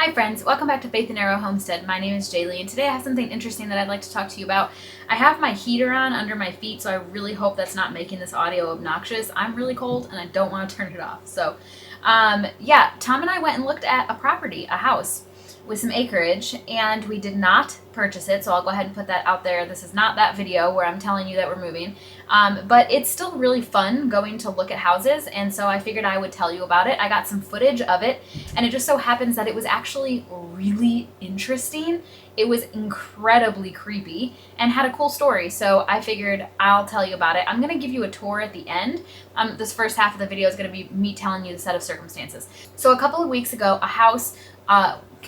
Hi friends, welcome back to Faith and Arrow Homestead. My name is Jaylee and today I have something interesting that I'd like to talk to you about. I have my heater on under my feet, so I really hope that's not making this audio obnoxious. I'm really cold and I don't want to turn it off. So Tom and I went and looked at a property, a house with some acreage, and we did not purchase it, so I'll go ahead and put that out there. This is not that video where I'm telling you that we're moving, but it's still really fun going to look at houses, and so I figured I would tell you about it. I got some footage of it, and it just so happens that it was actually really interesting. It was incredibly creepy and had a cool story, so I figured I'll tell you about it. I'm going to give you a tour at the end. This first half of the video is going to be me telling you the set of circumstances. So a couple of weeks ago,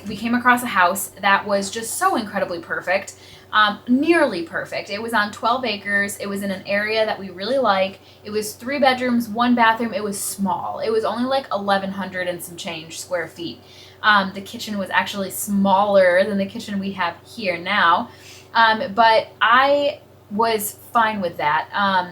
we came across a house that was just so incredibly perfect, nearly perfect. It was on 12 acres. It was in an area that we really like. It was 3 bedrooms, 1 bathroom. It was small. It was only like 1,100 and some change square feet. The kitchen was actually smaller than the kitchen we have here now, but I was fine with that.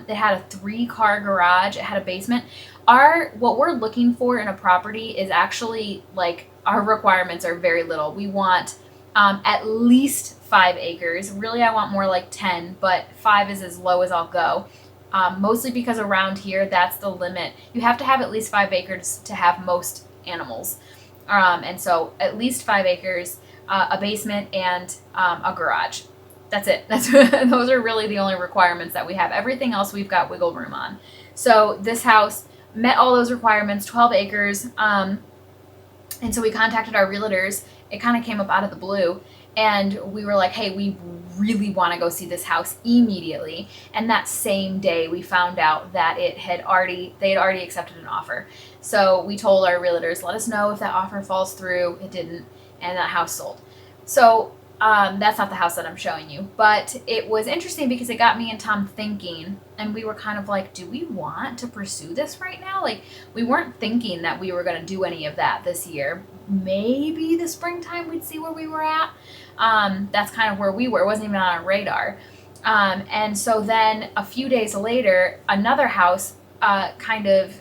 It had a 3-car garage. It had a basement. What we're looking for in a property is actually like, our requirements are very little. We want at least 5 acres. Really, I want more like 10, but 5 is as low as I'll go. Mostly because around here, that's the limit. You have to have at least 5 acres to have most animals. And so at least 5 acres, a basement, and a garage. That's it. Those are really the only requirements that we have. Everything else we've got wiggle room on. So this house met all those requirements, 12 acres. And so we contacted our realtors. It kind of came up out of the blue. And we were like, hey, we really want to go see this house immediately. And that same day, we found out that they had already accepted an offer. So we told our realtors, let us know if that offer falls through. It didn't. And that house sold. So that's not the house that I'm showing you. But it was interesting because it got me and Tom thinking. And we were kind of like, do we want to pursue this right now? Like, we weren't thinking that we were going to do any of that this year. Maybe the springtime we'd see where we were at. That's kind of where we were. It wasn't even on our radar. And so then a few days later, another house kind of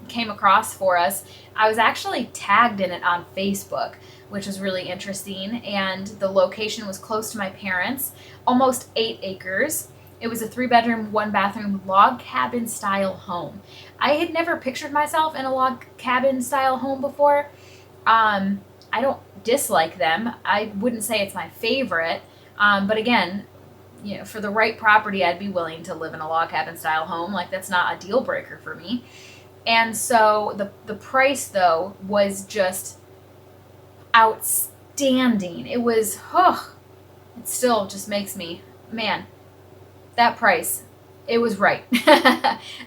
came across for us. I was actually tagged in it on Facebook, which was really interesting. And the location was close to my parents, almost 8 acres. It was a 3-bedroom, 1-bathroom log cabin style home. I had never pictured myself in a log cabin style home before. I don't dislike them. I wouldn't say it's my favorite. But again, for the right property, I'd be willing to live in a log cabin style home. Like, that's not a deal breaker for me. And so the price, though, was just outstanding. It was, it still just makes me, man, that price, it was right.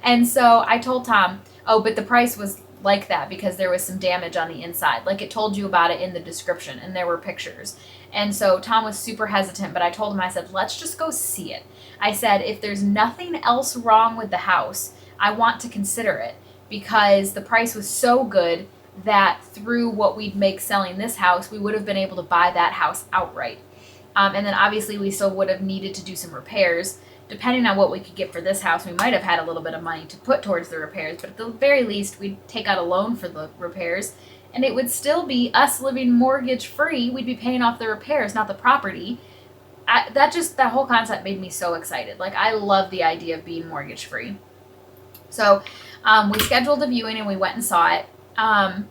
And so I told Tom, but the price was like that because there was some damage on the inside. Like, it told you about it in the description, and there were pictures. And so Tom was super hesitant, but I told him, I said, let's just go see it. I said, if there's nothing else wrong with the house, I want to consider it, because the price was so good that through what we'd make selling this house, we would have been able to buy that house outright. And then obviously we still would have needed to do some repairs. Depending on what we could get for this house, we might have had a little bit of money to put towards the repairs, but at the very least, we'd take out a loan for the repairs, and it would still be us living mortgage-free. We'd be paying off the repairs, not the property. That whole concept made me so excited. Like, I love the idea of being mortgage-free. So we scheduled a viewing, and we went and saw it, and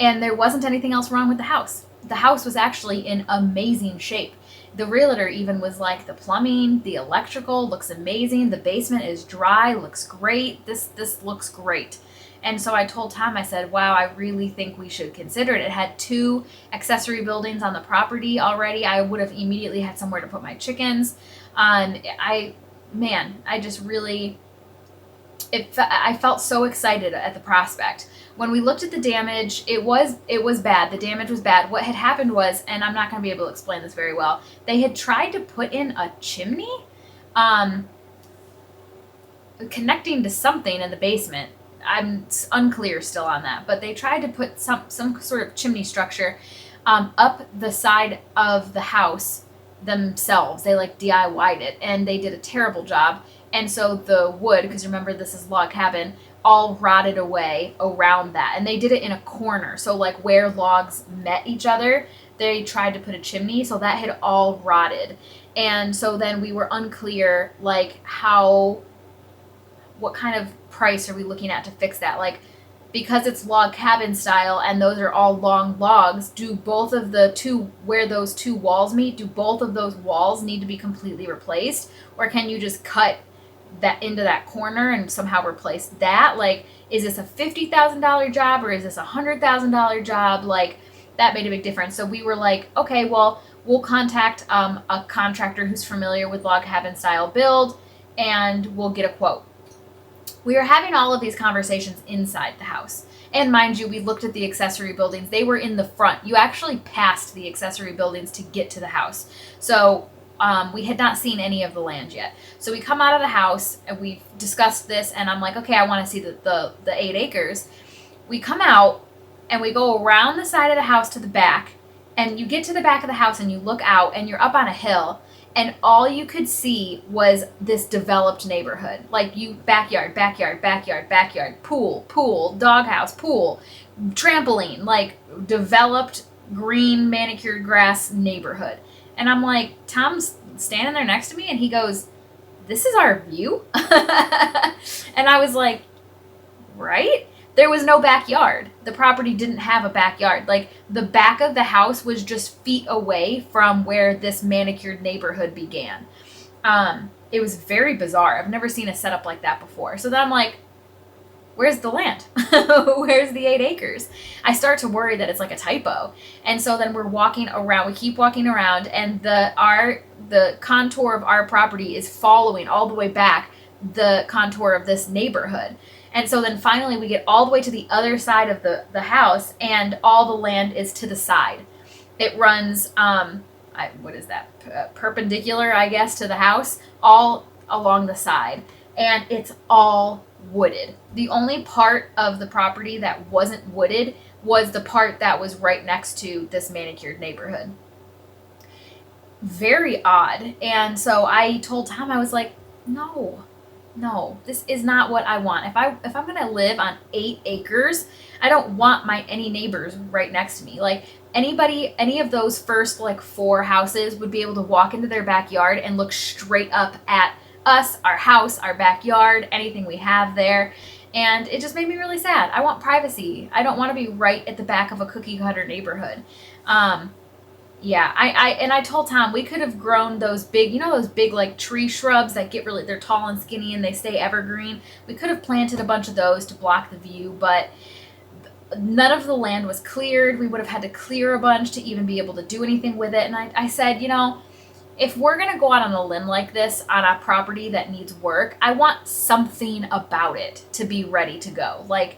there wasn't anything else wrong with the house. The house was actually in amazing shape. The realtor even was like, the plumbing, the electrical looks amazing. The basement is dry, looks great. This looks great. And so I told Tom, I said, wow, I really think we should consider it. It had 2 accessory buildings on the property already. I would have immediately had somewhere to put my chickens. I just really, I felt so excited at the prospect. When we looked at the damage, it was bad. The damage was bad. What had happened was, and I'm not going to be able to explain this very well, they had tried to put in a chimney connecting to something in the basement. I'm unclear still on that, but they tried to put some sort of chimney structure up the side of the house themselves. They like DIY'd it, and they did a terrible job. And so the wood, because remember this is log cabin, all rotted away around that. And they did it in a corner. So like where logs met each other, they tried to put a chimney, so that had all rotted. And so then we were unclear, like what kind of price are we looking at to fix that? Like, because it's log cabin style and those are all long logs, do both of the two, where those two walls meet, do both of those walls need to be completely replaced? Or can you just cut that into that corner and somehow replace that? Like, is this a $50,000 job or is this a $100,000 job? Like, that made a big difference. So we were like, okay, well, we'll contact a contractor who's familiar with log cabin style build and we'll get a quote. We were having all of these conversations inside the house. And mind you, we looked at the accessory buildings. They were in the front. You actually passed the accessory buildings to get to the house. So we had not seen any of the land yet. So we come out of the house and we discussed this and I'm like, okay, I want to see the 8 acres. We come out and we go around the side of the house to the back, and you get to the back of the house and you look out and you're up on a hill, and all you could see was this developed neighborhood. Like, you backyard, pool, doghouse, pool, trampoline, like developed green manicured grass neighborhood. And I'm like, Tom's standing there next to me and he goes, "This is our view?" And I was like, right? There was no backyard. The property didn't have a backyard. Like, the back of the house was just feet away from where this manicured neighborhood began. It was very bizarre. I've never seen a setup like that before. So then I'm like, where's the land? Where's the 8 acres? I start to worry that it's like a typo. And so then we're walking around, we keep walking around, and the contour of our property is following all the way back the contour of this neighborhood. And so then finally we get all the way to the other side of the house, and all the land is to the side. It runs, what is that? Perpendicular, I guess, to the house, all along the side. And it's all wooded. The only part of the property that wasn't wooded was the part that was right next to this manicured neighborhood. Very odd. And so I told Tom, I was like, no, this is not what I want. If I'm gonna live on 8 acres, I don't want any neighbors right next to me. Like, any of those first like 4 houses would be able to walk into their backyard and look straight up at us, our house, our backyard, anything we have there. And it just made me really sad. I want privacy. I don't want to be right at the back of a cookie cutter neighborhood. Yeah, I told Tom we could have grown those big, those big like tree shrubs that get really, they're tall and skinny and they stay evergreen. We could have planted a bunch of those to block the view, but none of the land was cleared. We would have had to clear a bunch to even be able to do anything with it. And I said, if we're going to go out on a limb like this on a property that needs work, I want something about it to be ready to go. Like,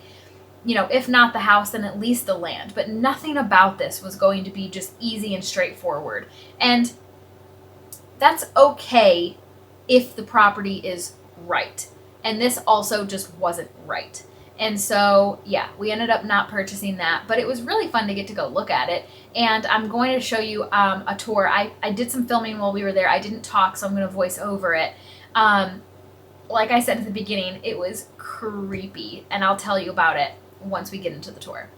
if not the house, then at least the land. But nothing about this was going to be just easy and straightforward. And that's okay if the property is right. And this also just wasn't right. And so, yeah, we ended up not purchasing that. But it was really fun to get to go look at it. And I'm going to show you a tour. I did some filming while we were there. I didn't talk, so I'm going to voice over it. Like I said at the beginning, it was creepy. And I'll tell you about it once we get into the tour.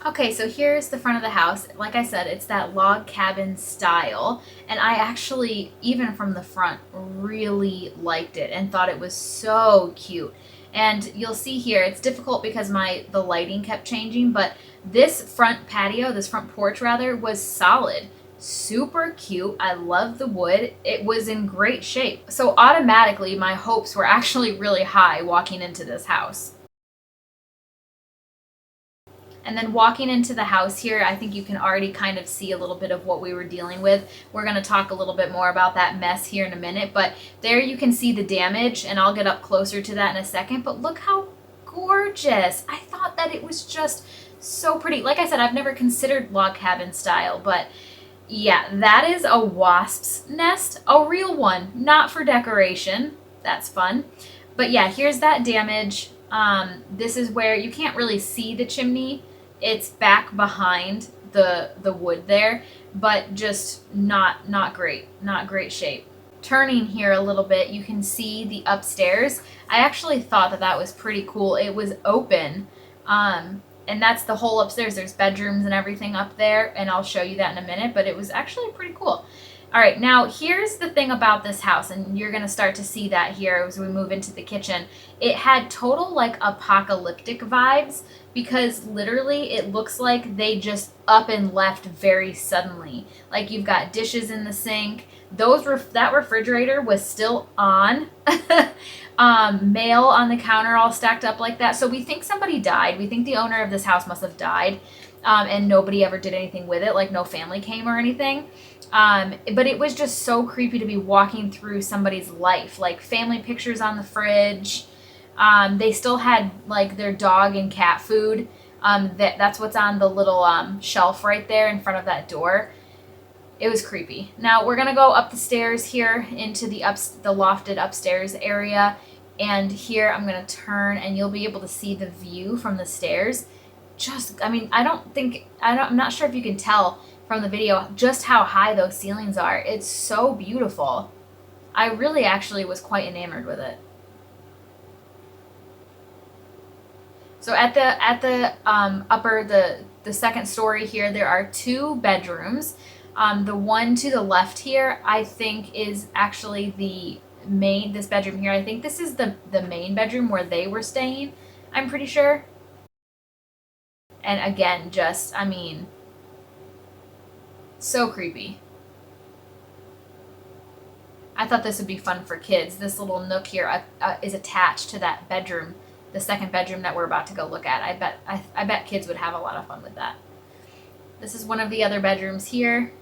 Okay, so here's the front of the house. Like I said, it's that log cabin style, and I actually, even from the front, really liked it and thought it was so cute. And you'll see here, it's difficult because the lighting kept changing, but this front patio, this front porch rather, was solid. Super cute. I love the wood. It was in great shape. So automatically, my hopes were actually really high walking into this house. And then walking into the house here, I think you can already kind of see a little bit of what we were dealing with. We're going to talk a little bit more about that mess here in a minute, but there you can see the damage, and I'll get up closer to that in a second. But look how gorgeous. I thought that it was just so pretty. Like I said, I've never considered log cabin style, but yeah, that is a wasp's nest, a real one, not for decoration. That's fun. But yeah, here's that damage. This is where you can't really see the chimney. It's back behind the wood there, but just not great shape. turning here a little bit, you can see the upstairs. I actually thought that that was pretty cool. It was open, and that's the whole upstairs. There's bedrooms and everything up there, and I'll show you that in a minute, but it was actually pretty cool. All right, now here's the thing about this house, and you're going to start to see that here as we move into the kitchen. It had total like apocalyptic vibes because literally it looks like they just up and left very suddenly. Like you've got dishes in the sink. That refrigerator was still on. Mail on the counter all stacked up like that. So we think somebody died. We think the owner of this house must have died, and nobody ever did anything with it. Like no family came or anything. But it was just so creepy to be walking through somebody's life, like family pictures on the fridge. They still had like their dog and cat food. That's what's on the little shelf right there in front of that door. It was creepy. Now we're gonna go up the stairs here into the lofted upstairs area, and here I'm gonna turn, and you'll be able to see the view from the stairs. I mean, I'm not sure if you can tell from the video just how high those ceilings are. It's so beautiful. I really actually was quite enamored with it. So at the second story here, there are 2 bedrooms. The one to the left here, I think, is actually this bedroom here. I think this is the main bedroom where they were staying, I'm pretty sure. And again, I mean, so creepy. I thought this would be fun for kids. This little nook here is attached to that bedroom, the second bedroom that we're about to go look at. I bet kids would have a lot of fun with that. This is one of the other bedrooms here.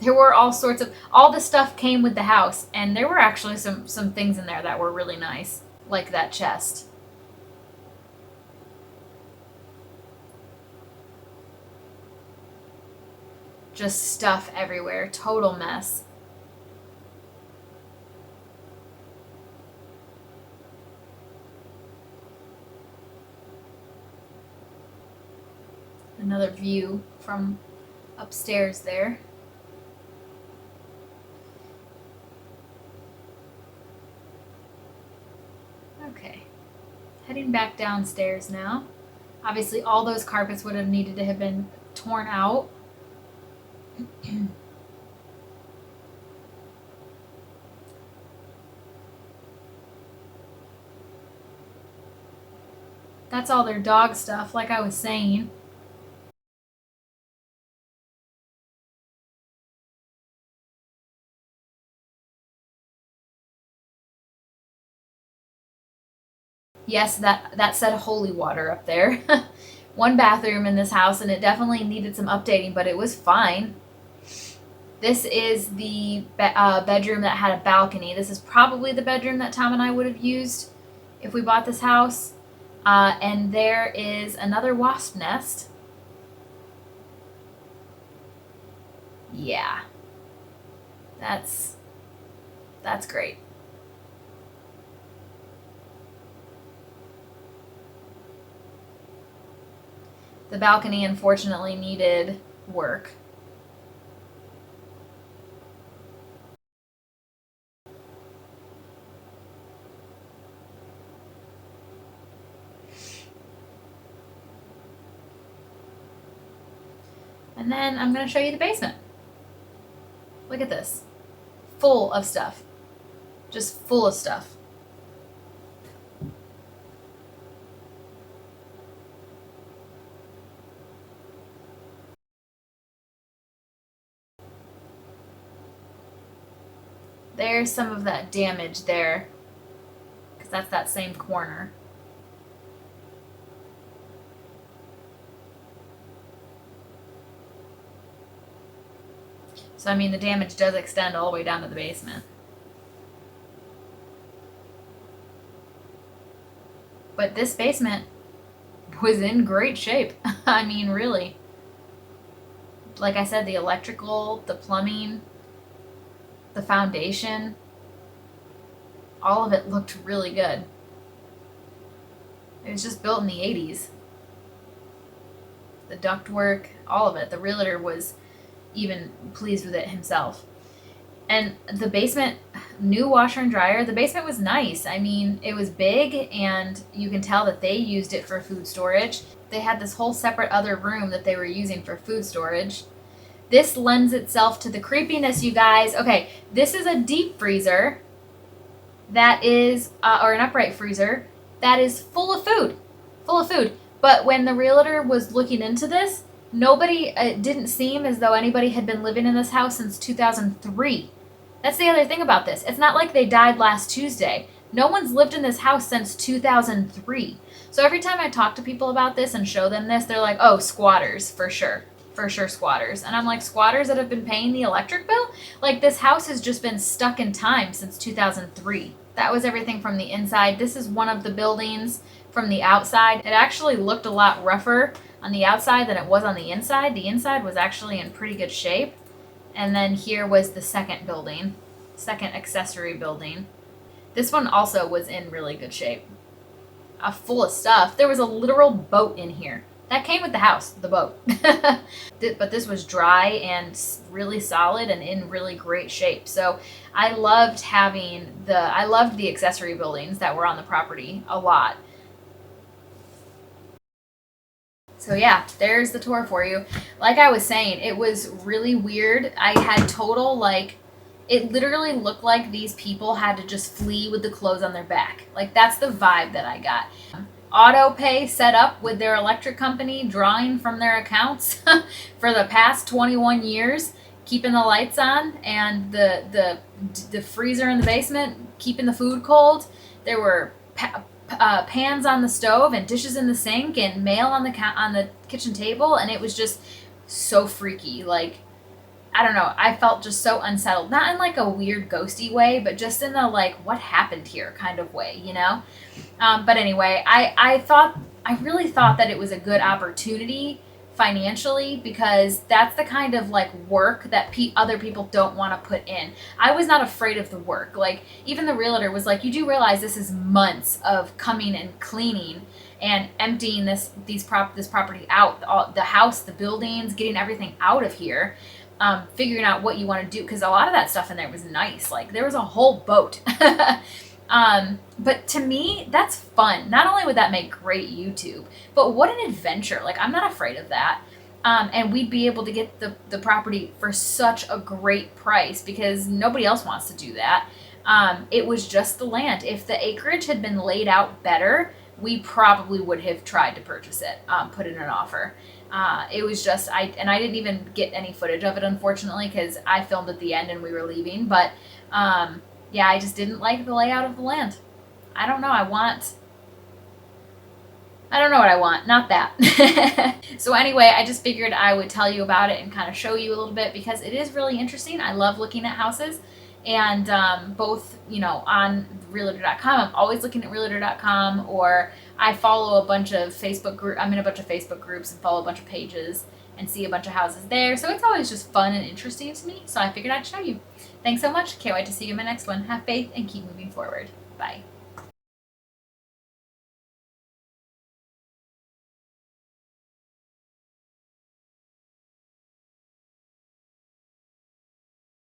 There were all the stuff came with the house, and there were actually some things in there that were really nice, like that chest. Just stuff everywhere, total mess. Another view from upstairs there. Okay, heading back downstairs now. Obviously all those carpets would have needed to have been torn out. That's all their dog stuff, like I was saying. Yes, that said holy water up there. One bathroom in this house, and it definitely needed some updating, but it was fine. This is the bedroom that had a balcony. This is probably the bedroom that Tom and I would have used if we bought this house. And there is another wasp nest. Yeah. That's great. The balcony unfortunately needed work. And then I'm going to show you the basement. Look at this. Full of stuff. Just full of stuff. There's some of that damage there, because that's that same corner. So, I mean, the damage does extend all the way down to the basement. But this basement was in great shape. I mean, really. Like I said, the electrical, the plumbing, the foundation, all of it looked really good. It was just built in the 80s. The ductwork, all of it. The realtor was even pleased with it himself. And the basement, new washer and dryer. The basement was nice. I mean, it was big, and you can tell that they used it for food storage. They had this whole separate other room that they were using for food storage. This lends itself to the creepiness, you guys. Okay, this is a deep freezer that is, or an upright freezer that is full of food. Full of food. But when the realtor was looking into this, it didn't seem as though anybody had been living in this house since 2003. That's the other thing about this. It's not like they died last Tuesday. No one's lived in this house since 2003. So every time I talk to people about this and show them this, they're like, oh, squatters, for sure. For sure, squatters. And I'm like, squatters that have been paying the electric bill? Like, this house has just been stuck in time since 2003. That was everything from the inside. This is one of the buildings from the outside. It actually looked a lot rougher on the outside than it was on the inside. The inside was actually in pretty good shape. And then here was the second building, second accessory building. This one also was in really good shape. Full of stuff. There was a literal boat in here. That came with the house, the boat. But this was dry and really solid and in really great shape. So I loved the accessory buildings that were on the property a lot. So yeah, there's the tour for you. Like I was saying, it was really weird. I had total, it literally looked like these people had to just flee with the clothes on their back. Like, that's the vibe that I got. Auto pay set up with their electric company, drawing from their accounts for the past 21 years, keeping the lights on, and the freezer in the basement, keeping the food cold. There were pans on the stove and dishes in the sink and mail on the kitchen table, and it was just so freaky. Like, I don't know, I felt just so unsettled, not in like a weird ghosty way, but just in a like, what happened here kind of way, you know? But anyway, I really thought that it was a good opportunity financially, because that's the kind of like work that other people don't want to put in. I was not afraid of the work. Like, even the realtor was like, you do realize this is months of coming and cleaning and emptying this property out, the house, the buildings, getting everything out of here, figuring out what you want to do, because a lot of that stuff in there was nice. Like, there was a whole boat. But to me, that's fun. Not only would that make great YouTube, but what an adventure. Like, I'm not afraid of that. And we'd be able to get the property for such a great price, because nobody else wants to do that. It was just the land. If the acreage had been laid out better, we probably would have tried to purchase it, put in an offer. It was just, I didn't even get any footage of it, unfortunately, because I filmed at the end and we were leaving. But yeah, I just didn't like the layout of the land. I don't know what I want. Not that. So anyway, I just figured I would tell you about it and kind of show you a little bit, because it is really interesting. I love looking at houses, and both, on realtor.com. I'm always looking at realtor.com, or I follow a bunch of Facebook groups. I'm in a bunch of Facebook groups and follow a bunch of pages and see a bunch of houses there. So it's always just fun and interesting to me. So I figured I'd show you. Thanks so much. Can't wait to see you in my next one. Have faith and keep moving forward. Bye.